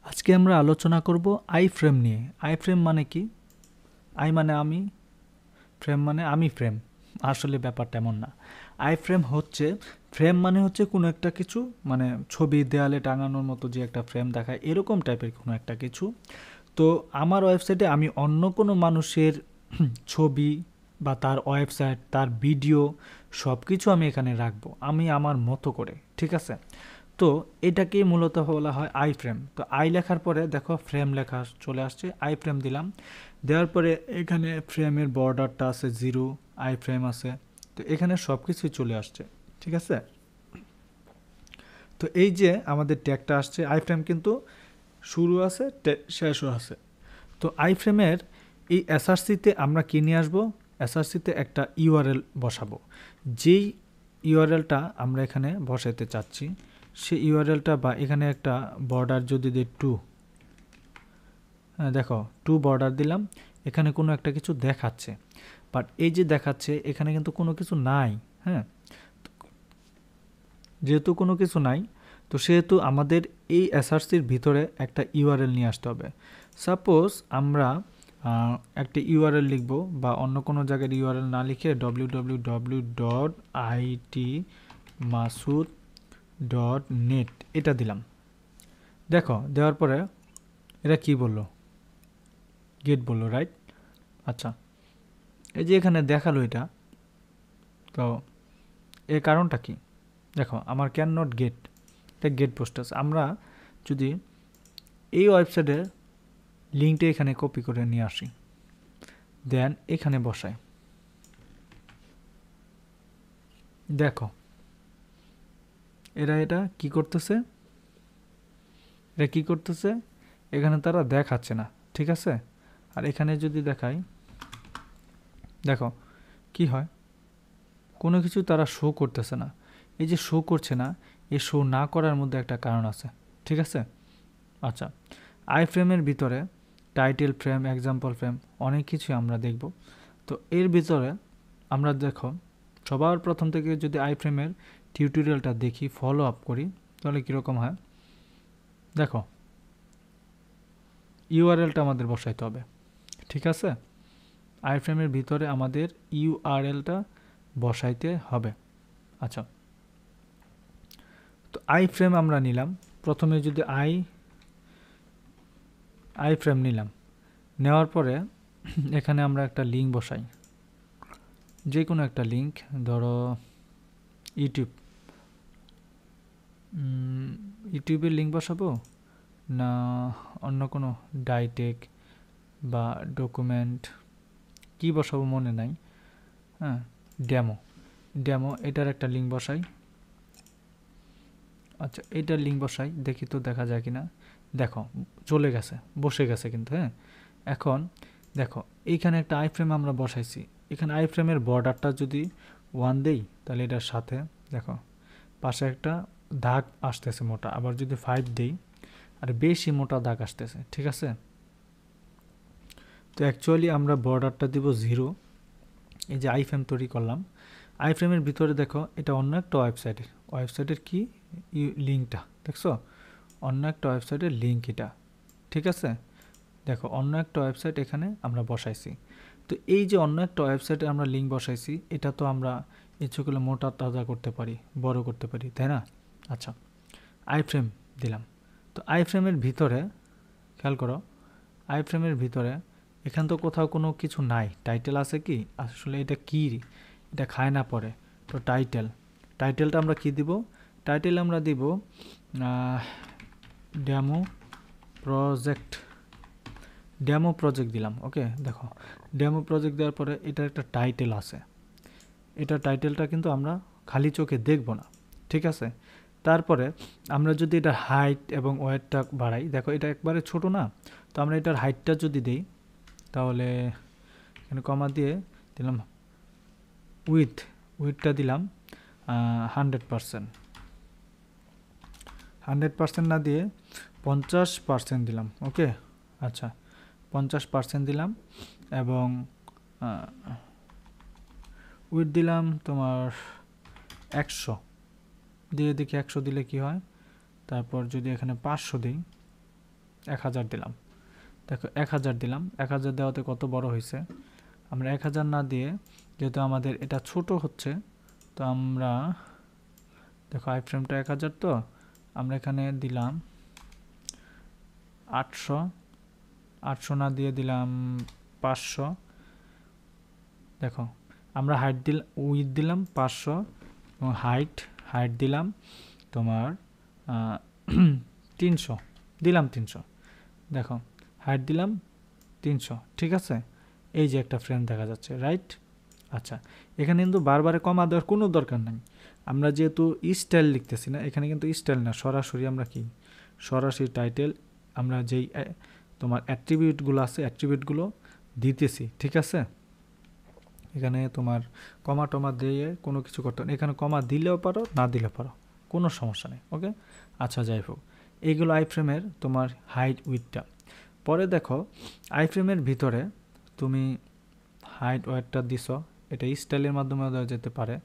আজকে আমরা আলোচনা করব আইফ্রেম নিয়ে। আইফ্রেম মানে কি? আই মানে আমি, ফ্রেম মানে আমি ফ্রেম। আসলে ব্যাপারটা এমন না। আইফ্রেম হচ্ছে, ফ্রেম মানে হচ্ছে কোনো একটা কিছু, মানে ছবি দেয়ালে টাঙানোর মতো যে একটা ফ্রেম দেখায় এরকম টাইপের কোনো একটা কিছু। তো আমার ওয়েবসাইটে আমি অন্য কোনো মানুষের ছবি বা তার ওয়েবসাইট, তার ভিডিও সব কিছু আমি এখানে রাখবো আমি আমার মতো করে, ঠিক আছে? তো এটাকেই মূলত বলা হয় আই ফ্রেম। তো আই লেখার পরে দেখো ফ্রেম লেখা চলে আসছে, আই ফ্রেম দিলাম। দেওয়ার পরে এখানে ফ্রেমের বর্ডারটা আছে 0, আই ফ্রেম আছে। তো এখানে সব কিছুই চলে আসছে, ঠিক আছে? তো এই যে আমাদের ট্যাগটা আসছে, আই ফ্রেম কিন্তু শুরু আছে, শেষও আছে। তো আই ফ্রেমের এই এসআরসিতে আমরা কি নিয়ে আসবো? এসআরসিতে একটা ইউআরএল বসাবো। যেই ইউআরএলটা আমরা এখানে বসাতে চাচ্ছি সেই ইউআরএলটা, বা এখানে একটা বর্ডার যদি দিই 2, হ্যাঁ দেখো 2 বর্ডার দিলাম। এখানে কোনো একটা কিছু দেখাচ্ছে, বাট এই যে দেখাচ্ছে এখানে কিন্তু কোনো কিছু নাই। হ্যাঁ, যেহেতু কোনো কিছু নাই, তো সেহেতু আমাদের এই এসআরসির ভিতরে একটা ইউআরএল নিয়ে আসতে হবে। সাপোজ আমরা একটা ইউআরএল লিখব, বা অন্য কোনো জায়গার ইউআরএল না লিখে www.itmasud.net এটা দিলাম। দেখো দেওয়ার পরে এটা কি বললো? গেট বললো, রাইট? আচ্ছা, এই যে এখানে দেখালো এটা, তো এর কারণটা কি? দেখো আমার ক্যান নট গেট, এটা গেট পোস্ট আছে। আমরা যদি এই ওয়েবসাইটের লিঙ্কটা এখানে কপি করে নিয়ে আসি, দেন এখানে বসাই, দেখো এটা কি করতেছে? এটা কি করতেছে? এখানে তারা দেখাচ্ছে না, ঠিক আছে? আর এখানে যদি দেখাই, দেখো কি হয়, কোনো কিছু তারা শো করতেছে না। এই যে শো করছে না, এই শো না করার মধ্যে একটা কারণ আছে, ঠিক আছে? আচ্ছা, আই ফ্রেমের ভিতরে টাইটেল ফ্রেম, এক্সাম্পল ফ্রেম, অনেক কিছুই আমরা দেখব। তো এর ভিতরে আমরা দেখো সবার প্রথম থেকে যদি আই ফ্রেমের টিউটোরিয়ালটা দেখি, ফলো আপ করি, তাহলে কীরকম হয় দেখো। ইউআরএলটা আমাদের বসাইতে হবে, ঠিক আছে? আই ফ্রেমের ভিতরে আমাদের ইউআরএলটা বসাইতে হবে। আচ্ছা, তো আই ফ্রেম আমরা নিলাম। প্রথমে যদি আই ফ্রেম নিলাম, নেওয়ার পরে এখানে আমরা একটা লিঙ্ক বসাই, যে কোনো একটা লিঙ্ক, ধরো ইউটিউবের লিঙ্ক বসাবো, না অন্য কোনো ডাইটেক বা ডকুমেন্ট, কি বসাবো মনে নাই। হ্যাঁ, ডেমো এটার একটা লিঙ্ক বসাই। আচ্ছা, এটার লিঙ্ক বসাই, দেখি তো দেখা যায় কিনা। দেখো চলে গেছে, বসে গেছে কিন্তু। হ্যাঁ, এখন দেখো এইখানে একটা আই ফ্রেম আমরা বসাইছি। এখানে আই ফ্রেমের বর্ডারটা যদি 1 দেই, তাহলে এটার সাথে দেখো পাশে একটা দাগ আসতেছে মোটা। আবার যদি 5 দেই, আর বেশি মোটা দাগ আসতেছে, ঠিক আছে? তো অ্যাকচুয়ালি আমরা বর্ডারটা দিব 0। এই যে আই ফ্রেম তৈরি করলাম, আই ফ্রেমের ভিতরে দেখো এটা অন্য একটা ওয়েবসাইটের কি লিঙ্কটা দেখছো? অন্য একটা ওয়েবসাইটের লিঙ্ক এটা, ঠিক আছে? দেখো অন্য একটা ওয়েবসাইট এখানে আমরা বসাইছি। তো এই যে অন্য একটা ওয়েবসাইটে আমরা লিঙ্ক বসাইছি, এটা তো আমরা ইচ্ছে করলে মোটা তাজা করতে পারি, বড় করতে পারি, তাই না? আচ্ছা, আই ফ্রেম দিলাম। তো আই ফ্রেমের ভিতরে খেয়াল করো, আই ফ্রেমের ভিতরে এখান তো কোথাও কোনো কিছু নাই। টাইটেল আছে কি? আসলে এটা কি, এটা খায় না পড়ে। তো টাইটেলটা আমরা কি দিব? টাইটেল আমরা দিব ডেমো প্রজেক্ট দিলাম। ওকে, দেখো ডেমো প্রজেক্ট দেওয়ার পরে এটার একটা টাইটেল আছে। এটা টাইটেলটা কিন্তু আমরা খালি চোখে দেখব না, ঠিক আছে? তারপরে আমরা যদি এটার হাইট এবং ওয়েটটা বাড়াই, দেখো এটা একবারে ছোট না, তো আমরা এটার হাইটটা যদি দিই, তাহলে এখানে কমা দিয়ে দিলাম উইথটা দিলাম 100% না দিয়ে 50% দিলাম। ওকে, আচ্ছা 50% দিলাম, এবং উইথ দিলাম তোমার 100 দিয়ে, দেখি 100 দিলে কি হয়। তারপর যদি এখানে 500 দিই, 1000 দিলাম। দেখো 1000 দিলাম, 1000 দেওয়াতে কত বড় হয়েছে। আমরা 1000 না দিয়ে, যেহেতু আমাদের এটা ছোট হচ্ছে, তো আমরা দেখো আই ফ্রেমটা 1000, তো আমরা এখানে দিলাম 800, 800 না দিয়ে দিলাম 500। দেখো আমরা উইথ দিলাম 500 এবং হাইট দিলাম তোমার 300 দিলাম, 300। দেখো হাইট দিলাম 300, ঠিক আছে। এই যে একটা ফ্রেম দেখা যাচ্ছে, রাইট। আচ্ছা, এখানে কিন্তু বারবারে কমা দেওয়ার কোনো দরকার নেই। আমরা যেহেতু স্টাইল লিখতেছি না, এখানে কিন্তু স্টাইল না, সরাসরি আমরা কি সরাসরি টাইটেল আমরা যেই তোমার অ্যাট্রিবিউটগুলো আছে অ্যাট্রিবিউটগুলো দিতেছি, ঠিক আছে। এখানে তোমার কমা টমা দিয়ে কোনো কিছু করতে হবে, এখানে কমা দিলেও পারো না দিলেও পারো, কোনো সমস্যা নেই, ওকে। আচ্ছা, যাই হোক, এইগুলো আইফ্রেমের তোমার হাইট উইথটা। পরে দেখো আইফ্রেমের ভিতরে তুমি হাইট ওয়েটটা দিছ, এটা স্টাইলের মাধ্যমে দেওয়া যেতে পারে,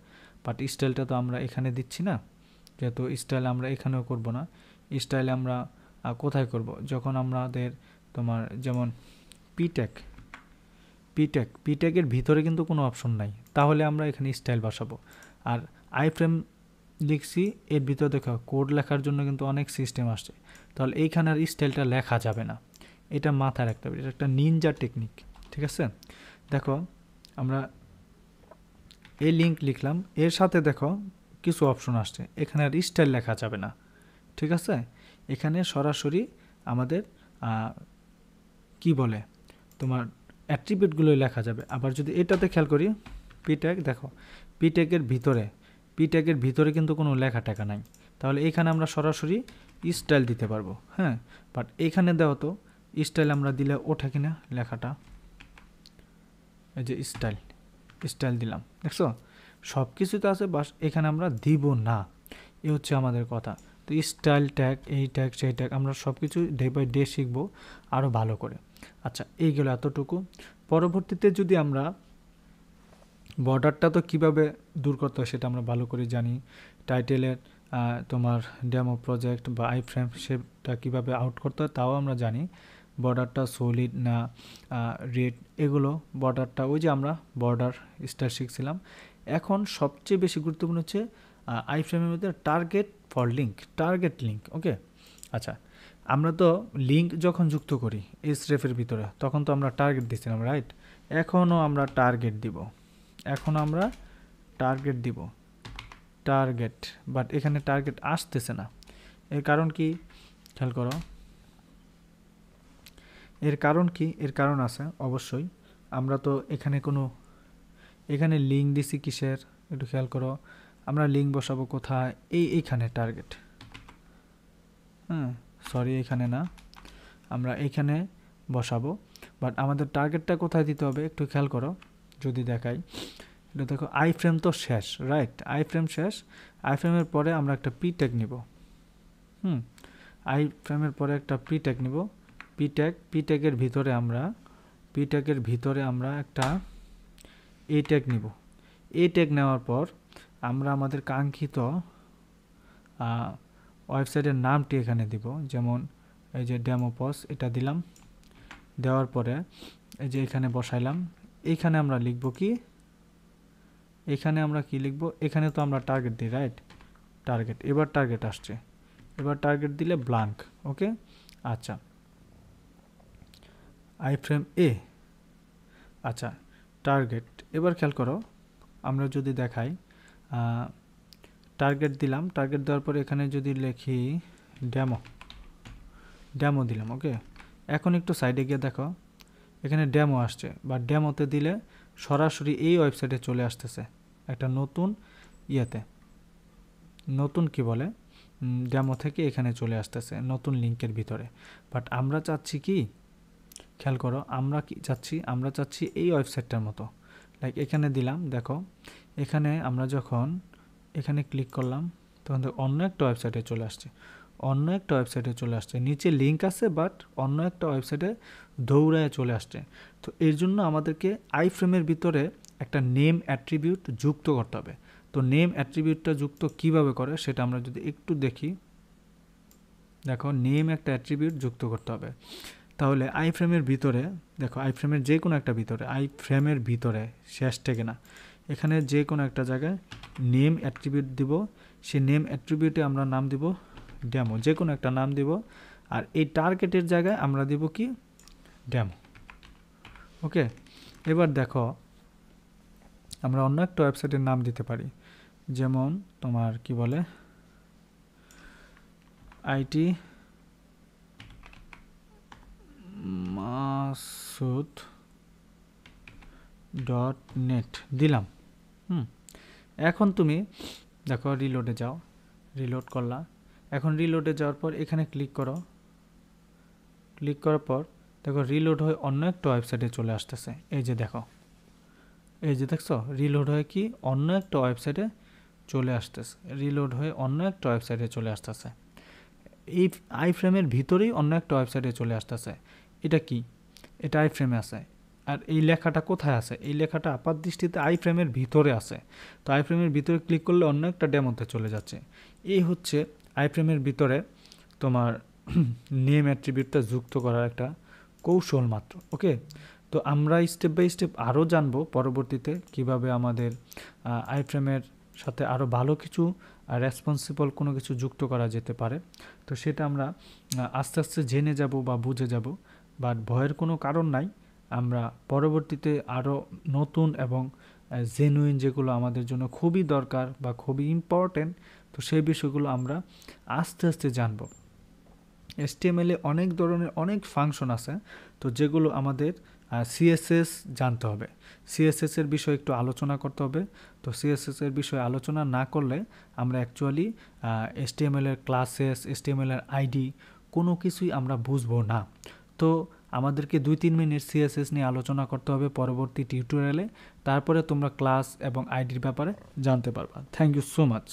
বাট স্টাইলটা তো আমরা এখানে দিচ্ছি না, যেহেতু স্টাইল আমরা এখানেও করব না। স্টাইলে আমরা কোথায় করব, যখন আমাদের তোমার যেমন পিট্যাগের ভিতরে কিন্তু কোনো অপশন নাই, তাহলে আমরা এখানে স্টাইল বসাবো। আর আইফ্রেম লিখছি, এর ভিতরে দেখো কোড লেখার জন্য কিন্তু অনেক সিস্টেম আসছে, তাহলে এইখানে আর স্টাইলটা লেখা যাবে না, এটা মাথায় রাখতে হবে, এটা একটা নিনজা টেকনিক, ঠিক আছে। দেখো আমরা এই লিঙ্ক লিখলাম, এর সাথে দেখো কিছু অপশন আসছে, এখানে আর স্টাইল লেখা যাবে না, ঠিক আছে। এখানে সরাসরি আমাদের কি বলে তোমার অ্যাট্রিবিউটগুলোই লেখা যাবে। আবার যদি এটাতে খেয়াল করি পিট্যাগ, দেখো পিট্যাগের ভিতরে কিন্তু কোনো লেখা টাকা নাই, তাহলে এখানে আমরা সরাসরি স্টাইল দিতে পারবো, হ্যাঁ। বাট এখানে দেওয়া তো স্টাইল আমরা দিলে ওঠে কিনা লেখাটা, এই যে স্টাইল দিলাম, দেখছো সব কিছুতে আছে, বাস এখানে আমরা দিব না, এ হচ্ছে আমাদের কথা। তো স্টাইল ট্যাগ, এই ট্যাগ সেই ট্যাগ আমরা সব কিছু ডে বাই ডে শিখবো আরও ভালো করে। আচ্ছা, এইগুলো এতটুকু। পরবর্তীতে যদি আমরা বর্ডারটা তো কীভাবে দূর করতে হয় সেটা আমরা ভালো করে জানি, টাইটেলের তোমার ডেমো প্রজেক্ট বা আইফ্রেম সেটা কীভাবে আউট করতে হয় তাও আমরা জানি। বর্ডারটা সলিড না রেড, এগুলো বর্ডারটা ওই যে আমরা বর্ডার স্টাইল শিখছিলাম। এখন সবচেয়ে বেশি গুরুত্বপূর্ণ হচ্ছে আইফ্রেমের মধ্যে টার্গেট লিঙ্ক, ওকে। আচ্ছা, আমরা তো লিঙ্ক যখন যুক্ত করি এসরেফের ভিতরে তখন তো আমরা টার্গেট দিচ্ছিলাম, রাইট। এখনও আমরা টার্গেট দিব, বাট এখানে টার্গেট আসতেছে না। এর কারণ কি খেয়াল করো, এর কারণ আছে অবশ্যই। আমরা তো এখানে লিঙ্ক দিছি কিসের, একটু খেয়াল করো। আমরা লিঙ্ক বসাবো কোথায়, এইখানে টার্গেট, সরি এখানে না, আমরা এইখানে বসাবো। বাট আমাদের টার্গেটটা কোথায় দিতে হবে একটু খেয়াল করো, যদি দেখাই, এটা দেখো আইফ্রেম তো শেষ, রাইট। আইফ্রেম শেষ, আইফ্রেমের পরে আমরা একটা পিট্যাগ নিব, আইফ্রেমের পরে একটা পিট্যাগ নিব, পিট্যাগের ভিতরে আমরা একটা এই ট্যাগ নিব। এই ট্যাগ নেওয়ার পর আমরা আমাদের কাঙ্ক্ষিত ওয়েবসাইটের নামটি এখানে দিব, যেমন এই যে ডেমো পজ, এটা দিলাম। দেওয়ার পরে এই যে এখানে বসাইলাম, এইখানে আমরা লিখব কি, এখানে তো আমরা টার্গেট দিই, রাইট। এবার টার্গেট আসছে, এবার টার্গেট দিলে ব্ল্যাঙ্ক, ওকে। আচ্ছা, আইফ্রেম এ, আচ্ছা টার্গেট। এবার খেয়াল করো, আমরা যদি দেখাই টার্গেট দিলাম, টার্গেট দেওয়ার পর এখানে যদি লিখি ডেমো দিলাম, ওকে। এখন একটু সাইডে গিয়ে দেখো এখানে ডেমো আসছে, বা ডেমোতে দিলে সরাসরি এই ওয়েবসাইটে চলে আসতেছে একটা নতুন কি বলে ডেমো থেকে এখানে চলে আসতেছে নতুন লিঙ্কের ভিতরে। বাট আমরা চাচ্ছি কি, খেয়াল করো আমরা চাচ্ছি এই ওয়েবসাইটটার মতো, লাইক এখানে দিলাম। দেখো এখানে আমরা যখন এখানে ক্লিক করলাম তখন অন্য একটা ওয়েবসাইটে চলে আসছে, নিচে লিঙ্ক আছে বাট অন্য একটা ওয়েবসাইটে দৌড়ায় চলে আসছে। তো এর জন্য আমাদেরকে আইফ্রেমের ভিতরে একটা নেম অ্যাট্রিবিউট যুক্ত করতে হবে। তো নেম অ্যাট্রিবিউটটা যুক্ত কিভাবে করে সেটা আমরা যদি একটু দেখি, দেখো নেম একটা অ্যাট্রিবিউট যুক্ত করতে হবে। তাহলে আই ফ্রেমের ভিতরে দেখো আই ফ্রেমের যে কোনো একটা ভিতরে আই ফ্রেমের ভিতরে শেষ থেকে না, এখানে যে কোনো একটা জায়গায় নেম অ্যাট্রিবিউট দিব। সেই নেম অ্যাট্রিবিউটে আমরা নাম দিব ডেমো, যে কোনো একটা নাম দিব। আর এই টার্গেটের জায়গায় আমরা দিব কি ডেমো। ওকে, এবার দেখো আমরা অন্য একটা ওয়েবসাইটের নাম দিতে পারি, যেমন তোমার কি বলে আইটি masud.net দিলাম। এখন তুমি দেখো রিলোডে যাও, রিলোড করলা। এখন রিলোডে যাওয়ার পর এখানে ক্লিক করো, ক্লিক করার পর দেখো রিলোড হয়ে অন্য একটা ওয়েবসাইটে চলে আসতেছে। এই যে দেখো, এই যে দেখছো রিলোড হয়ে কি অন্য একটা ওয়েবসাইটে চলে আসতেছে, রিলোড হয়ে অন্য একটা ওয়েবসাইটে চলে আসতেছে। এই আই ফ্রেমের ভিতরেই অন্য একটা ওয়েবসাইটে চলে আসতেছে। এটা কি, এটা আই ফ্রেমে আছে। আর এই লেখাটা কোথায় আছে, এই লেখাটা আপাত দৃষ্টিতে আই ফ্রেমের ভিতরে আছে। তো আই ফ্রেমের ভিতরে ক্লিক করলে অন্য একটা ডেমোতে চলে যাচ্ছে। এই হচ্ছে আই ফ্রেমের ভিতরে তোমার নেম অ্যাট্রিবিউটটা যুক্ত করার একটা কৌশল মাত্র। ওকে, তো আমরা স্টেপ বাই স্টেপ আরও জানবো পরবর্তীতে কিভাবে আমাদের আই ফ্রেমের সাথে আরও ভালো কিছু রেসপন্সিবল কোনো কিছু যুক্ত করা যেতে পারে। তো সেটা আমরা আস্তে আস্তে জেনে যাব বা বুঝে যাব। বাট ভয়ের কোনো কারণ নাই, আমরা পরবর্তীতে আরও নতুন এবং জেনুইন যেগুলো আমাদের জন্য খুবই দরকার বা খুবই ইম্পর্টেন্ট, তো সেই বিষয়গুলো আমরা আস্তে আস্তে জানব। HTML এ অনেক ধরনের অনেক ফাংশন আছে, তো যেগুলো আমাদের CSS জানতে হবে। CSS এর বিষয়ে একটু আলোচনা করতে হবে। তো CSS এর বিষয়ে আলোচনা না করলে আমরা অ্যাকচুয়ালি HTML এর ক্লাসেস, HTML এর আইডি কোনো কিছুই আমরা বুঝবো না। তো আমাদেরকে 2-3 মিনিট CSS নিয়ে আলোচনা করতে হবে পরবর্তী টিউটোরিয়ালে, তারপরে তোমরা ক্লাস এবং আইডির ব্যাপারে জানতে পারবা। Thank you so much.